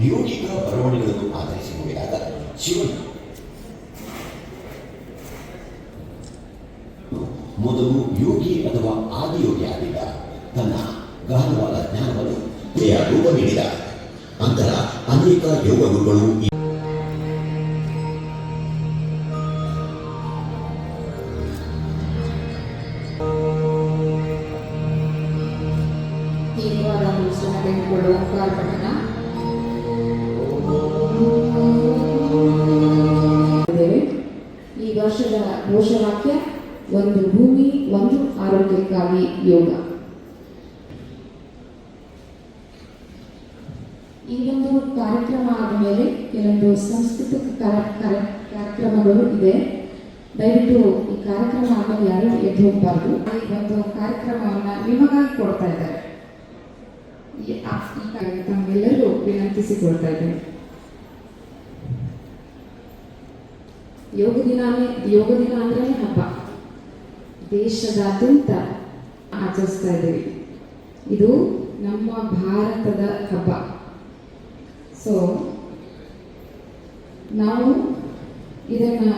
ಯೋಗಿಕ ಬರವಣಿಗೆಗಳನ್ನು ಆಧರಿಸಿ ನೋಡಿದಾಗ ಶಿವನು ಮೊದಲು ಯೋಗಿ ಅಥವಾ ಆದಿಯೋಗಿ ಆಗಿದ್ದ, ತನ್ನ ಗಹನವಾದ ಜ್ಞಾನವನ್ನು ರೂಪ ನೀಡಿದ. ಅಂತರ ಅನೇಕ ಯೋಗ ಗುರುಗಳು ಈ ವರ್ಷದ ಘೋಷವಾಕ್ಯ ಒಂದು ಭೂಮಿ ಒಂದು ಆರೋಗ್ಯಕ್ಕಾಗಿ ಯೋಗ. ಈ ಒಂದು ಕಾರ್ಯಕ್ರಮ ಆದ ಮೇಲೆ ಕೆಲವೊಂದು ಸಾಂಸ್ಕೃತಿಕ ಕಾರ್ಯಕ್ರಮಗಳು ಇದೆ. ದಯವಿಟ್ಟು ಈ ಕಾರ್ಯಕ್ರಮ ಆದಮೇಲೆ ಯಾರು ಎದ್ದು ಹೋಗಬಾರ್ದು. ಈ ಒಂದು ಕಾರ್ಯಕ್ರಮವನ್ನು ನಿಮಗಾಗಿ ಕೊಡ್ತಾ ಇದ್ದಾರೆ. ತಮ್ಮೆಲ್ಲರೂ ವಿನಂತಿಸಿಕೊಳ್ತಾ ಇದ್ದೇನೆ. ಯೋಗ ದಿನ ಅಂದ್ರೆ ಹಬ್ಬ ದೇಶದಾದ್ಯಂತ ಆಚರಿಸ್ತಾ ಇದ್ದೀವಿ. ಇದು ನಮ್ಮ ಭಾರತದ ಹಬ್ಬ. ಸೊ ನಾವು ಇದನ್ನ